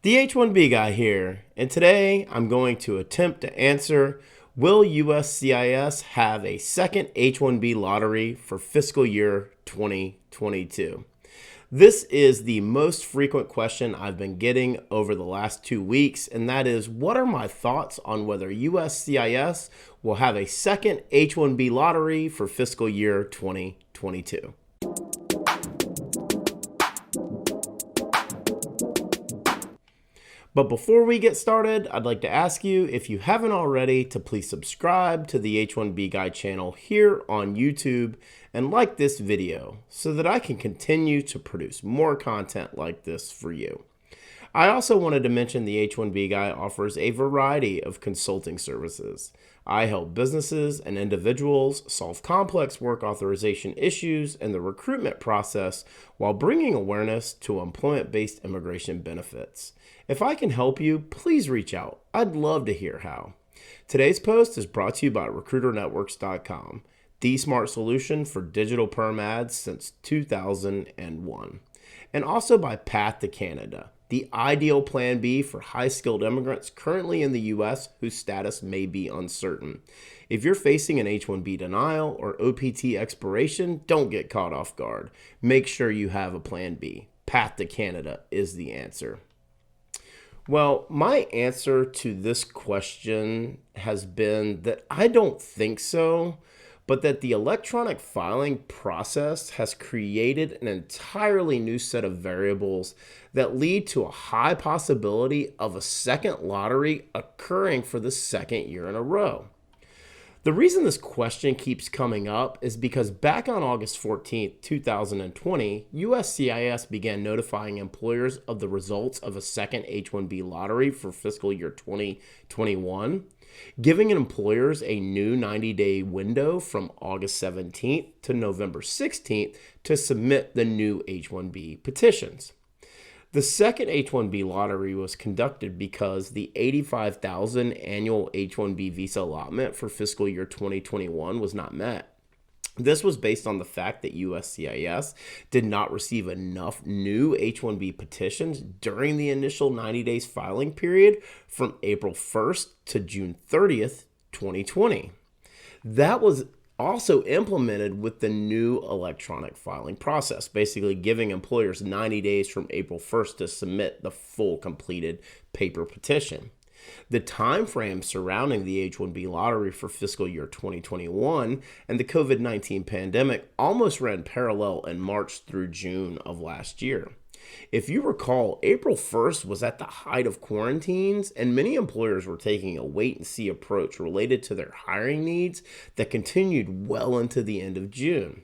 The H1B Guy here, and today I'm going to attempt to answer, will USCIS have a second H1B lottery for fiscal year 2022? This is the most frequent question I've been getting over the last 2 weeks, and that is, what are my thoughts on whether USCIS will have a second H1B lottery for fiscal year 2022? But before we get started, I'd like to ask you, if you haven't already, to please subscribe to the H1B Guy channel here on YouTube and like this video so that I can continue to produce more content like this for you. I also wanted to mention the H1B Guy offers a variety of consulting services. I help businesses and individuals solve complex work authorization issues and the recruitment process while bringing awareness to employment-based immigration benefits. If I can help you, please reach out. I'd love to hear how. Today's post is brought to you by RecruiterNetworks.com, the smart solution for digital perm ads since 2001. And also by Path to Canada, the ideal plan B for high-skilled immigrants currently in the U.S. whose status may be uncertain. If you're facing an H-1B denial or OPT expiration, don't get caught off guard. Make sure you have a plan B. Path to Canada is the answer. Well, my answer to this question has been that I don't think so, but that the electronic filing process has created an entirely new set of variables that lead to a high possibility of a second lottery occurring for the second year in a row. The reason this question keeps coming up is because back on August 14th, 2020, USCIS began notifying employers of the results of a second H-1B lottery for fiscal year 2021, giving employers a new 90-day window from August 17th to November 16th to submit the new H-1B petitions. The second H-1B lottery was conducted because the 85,000 annual H-1B visa allotment for fiscal year 2021 was not met. This was based on the fact that USCIS did not receive enough new H-1B petitions during the initial 90 days filing period from April 1st to June 30th, 2020. That was also implemented with the new electronic filing process, basically giving employers 90 days from April 1st to submit the full completed paper petition. The time frame surrounding the H-1B lottery for fiscal year 2021 and the COVID-19 pandemic almost ran parallel in March through June of last year. If you recall, April 1st was at the height of quarantines, and many employers were taking a wait-and-see approach related to their hiring needs that continued well into the end of June.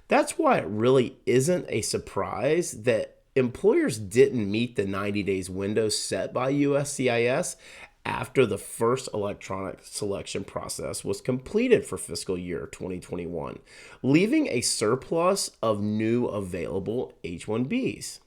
That's why it really isn't a surprise that employers didn't meet the 90 days window set by USCIS after the first electronic selection process was completed for fiscal year 2021, leaving a surplus of new available H-1Bs.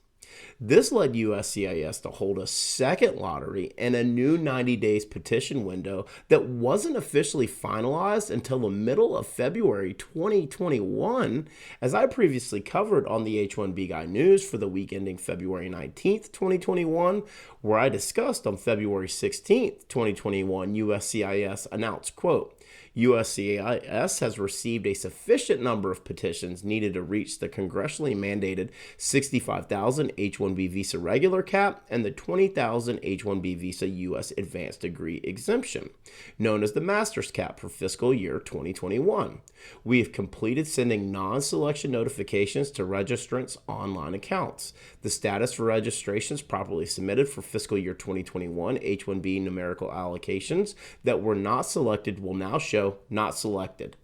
This led USCIS to hold a second lottery and a new 90 days petition window that wasn't officially finalized until the middle of February 2021, as I previously covered on the H1B Guy News for the week ending February 19th, 2021, where I discussed on February 16th, 2021, USCIS announced, quote, USCIS has received a sufficient number of petitions needed to reach the congressionally mandated 65,000 H-1B visa regular cap and the 20,000 H-1B visa U.S. advanced degree exemption, known as the master's cap for fiscal year 2021. We have completed sending non-selection notifications to registrants' online accounts. The status for registrations properly submitted for fiscal year 2021 H-1B numerical allocations that were not selected will now show not selected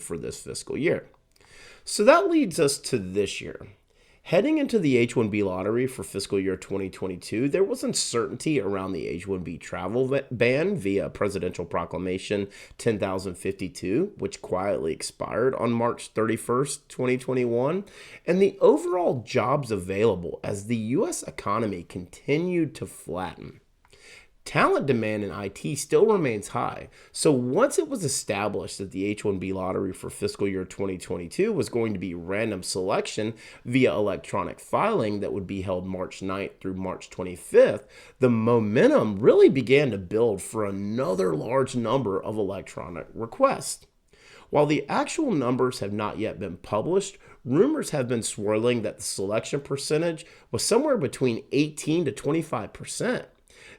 for this fiscal year. So that leads us to this year. Heading into the H-1B lottery for fiscal year 2022, there was uncertainty around the H-1B travel ban via Presidential Proclamation 10,052, which quietly expired on March 31st, 2021, and the overall jobs available as the U.S. economy continued to flatten. Talent demand in IT still remains high. So once it was established that the H-1B lottery for fiscal year 2022 was going to be random selection via electronic filing that would be held March 9th through March 25th, the momentum really began to build for another large number of electronic requests. While the actual numbers have not yet been published, rumors have been swirling that the selection percentage was somewhere between 18 to 25%.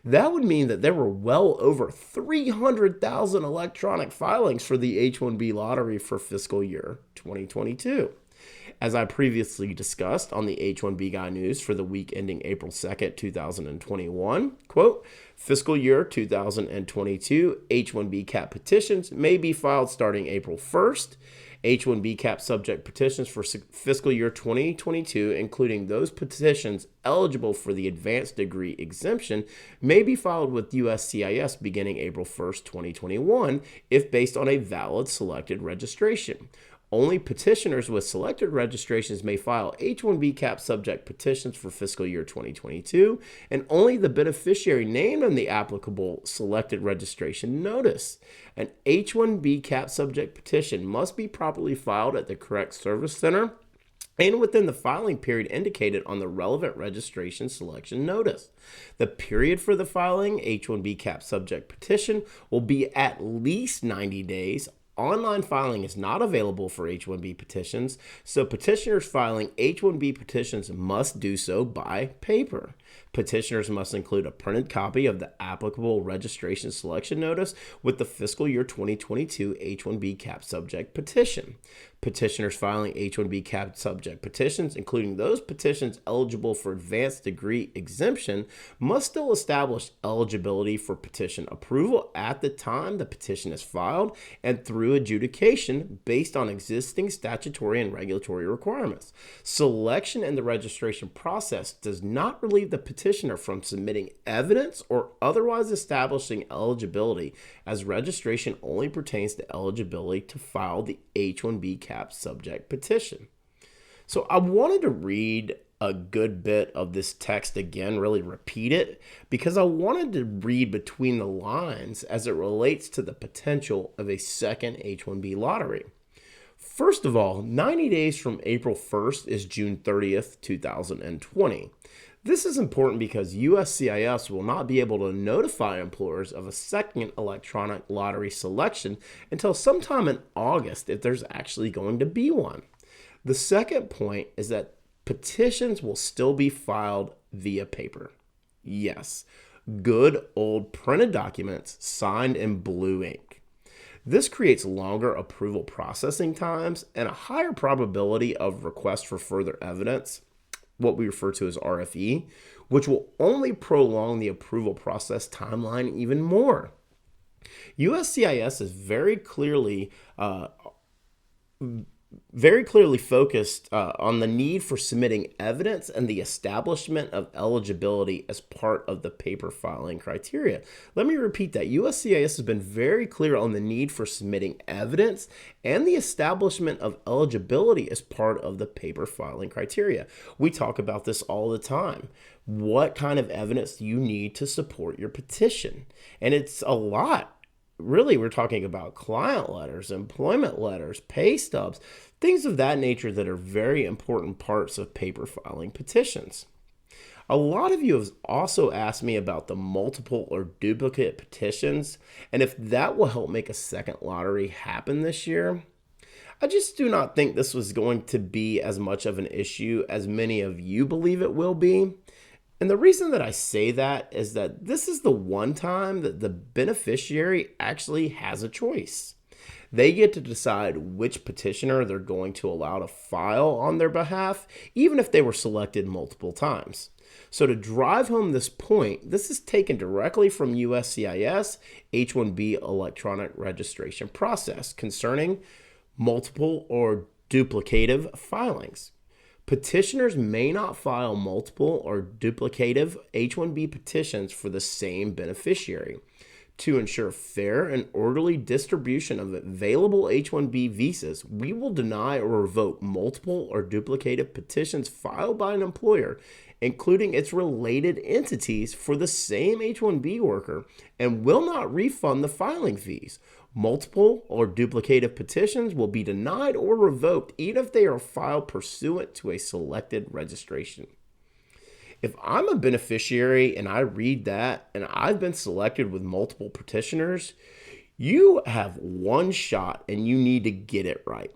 That would mean that there were well over 300,000 electronic filings for the H-1B lottery for fiscal year 2022. As I previously discussed on the H1B Guy news for the week ending April 2nd, 2021, quote, fiscal year 2022 H1B cap petitions may be filed starting April 1st. H1B cap subject petitions for fiscal year 2022, including those petitions eligible for the advanced degree exemption, may be filed with USCIS beginning April 1st, 2021, if based on a valid selected registration. Only petitioners with selected registrations may file H-1B cap subject petitions for fiscal year 2022, and only the beneficiary named on the applicable selected registration notice. An H-1B cap subject petition must be properly filed at the correct service center and within the filing period indicated on the relevant registration selection notice. The period for the filing H-1B cap subject petition will be at least 90 days. Online filing is not available for H-1B petitions, so petitioners filing H-1B petitions must do so by paper. Petitioners must include a printed copy of the applicable registration selection notice with the fiscal year 2022 H-1B cap subject petition. Petitioners filing H-1B cap subject petitions, including those petitions eligible for advanced degree exemption, must still establish eligibility for petition approval at the time the petition is filed and through adjudication based on existing statutory and regulatory requirements. Selection in the registration process does not relieve the petitioner from submitting evidence or otherwise establishing eligibility, as registration only pertains to eligibility to file the H-1B cap subject petition. So I wanted to read a good bit of this text again, really repeat it, because I wanted to read between the lines as it relates to the potential of a second H-1B lottery. First of all, 90 days from April 1st is June 30th, 2020. This is important because USCIS will not be able to notify employers of a second electronic lottery selection until sometime in August if there's actually going to be one. The second point is that petitions will still be filed via paper. Yes, good old printed documents signed in blue ink. This creates longer approval processing times and a higher probability of request for further evidence, what we refer to as RFE, which will only prolong the approval process timeline even more. USCIS is very clearly focused on the need for submitting evidence and the establishment of eligibility as part of the paper filing criteria. Let me repeat that. USCIS has been very clear on the need for submitting evidence and the establishment of eligibility as part of the paper filing criteria. We talk about this all the time. What kind of evidence do you need to support your petition? And it's a lot. Really, we're talking about client letters, employment letters, pay stubs, things of that nature that are very important parts of paper filing petitions. A lot of you have also asked me about the multiple or duplicate petitions and if that will help make a second lottery happen this year. I just do not think this was going to be as much of an issue as many of you believe it will be. And the reason that I say that is that this is the one time that the beneficiary actually has a choice. They get to decide which petitioner they're going to allow to file on their behalf, even if they were selected multiple times. So to drive home this point, this is taken directly from USCIS H1B electronic registration process concerning multiple or duplicative filings. Petitioners may not file multiple or duplicative H-1B petitions for the same beneficiary. To ensure fair and orderly distribution of available H-1B visas, we will deny or revoke multiple or duplicative petitions filed by an employer, including its related entities for the same H-1B worker, and will not refund the filing fees. Multiple or duplicative petitions will be denied or revoked even if they are filed pursuant to a selected registration. If I'm a beneficiary and I read that and I've been selected with multiple petitioners, you have one shot and you need to get it right.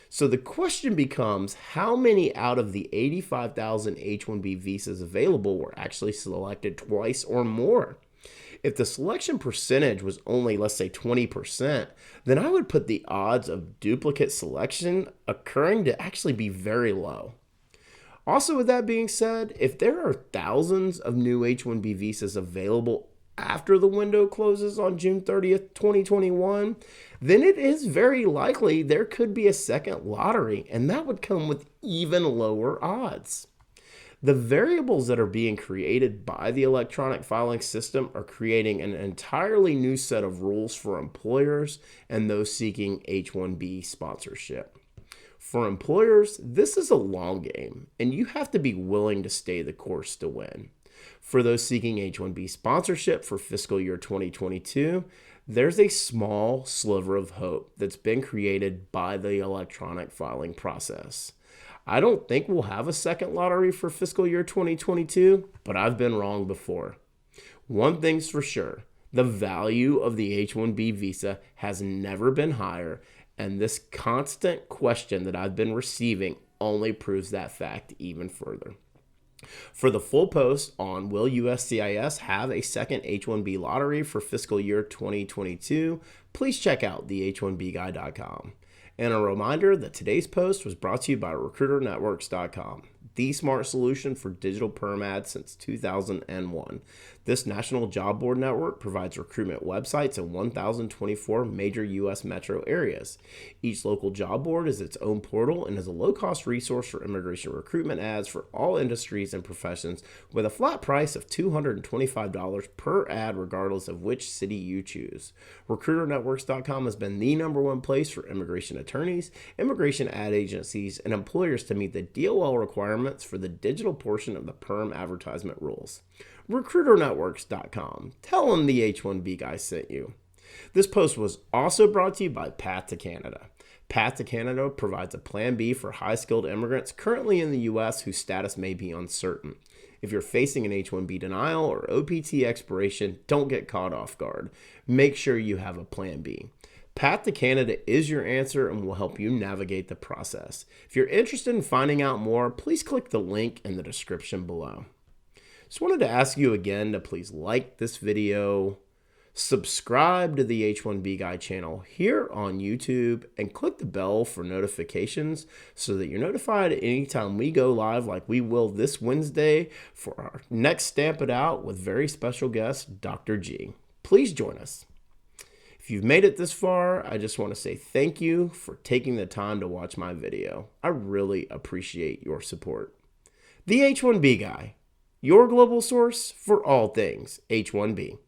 So the question becomes, how many out of the 85,000 H-1B visas available were actually selected twice or more? If the selection percentage was only, let's say, 20%, then I would put the odds of duplicate selection occurring to actually be very low. Also, with that being said, if there are thousands of new H-1B visas available after the window closes on June 30th, 2021, then it is very likely there could be a second lottery, and that would come with even lower odds. The variables that are being created by the electronic filing system are creating an entirely new set of rules for employers and those seeking H-1B sponsorship. For employers, this is a long game, and you have to be willing to stay the course to win. For those seeking H-1B sponsorship for fiscal year 2022, there's a small sliver of hope that's been created by the electronic filing process. I don't think we'll have a second lottery for fiscal year 2022, but I've been wrong before. One thing's for sure, the value of the H-1B visa has never been higher, and this constant question that I've been receiving only proves that fact even further. For the full post on will USCIS have a second H-1B lottery for fiscal year 2022, please check out the H1BGuy.com. And a reminder that today's post was brought to you by RecruiterNetworks.com, the smart solution for digital perm ads since 2001. This national job board network provides recruitment websites in 1,024 major U.S. metro areas. Each local job board is its own portal and is a low-cost resource for immigration recruitment ads for all industries and professions with a flat price of $225 per ad regardless of which city you choose. RecruiterNetworks.com has been the #1 place for immigration attorneys, immigration ad agencies, and employers to meet the DOL requirements for the digital portion of the perm advertisement rules. RecruiterNetworks.com. Tell them the H1B guy sent you. This post was also brought to you by Path to Canada. Path to Canada provides a plan B for high-skilled immigrants currently in the U.S. whose status may be uncertain. If you're facing an H-1B denial or OPT expiration, don't get caught off guard. Make sure you have a plan B. Path to Canada is your answer and will help you navigate the process. If you're interested in finding out more, please click the link in the description below. Just wanted to ask you again to please like this video, subscribe to the H1B Guy channel here on YouTube, and click the bell for notifications so that you're notified anytime we go live like we will this Wednesday for our next Stamp It Out with very special guest, Dr. G. Please join us. If you've made it this far, I just want to say thank you for taking the time to watch my video. I really appreciate your support. The H1B Guy, your global source for all things H1B.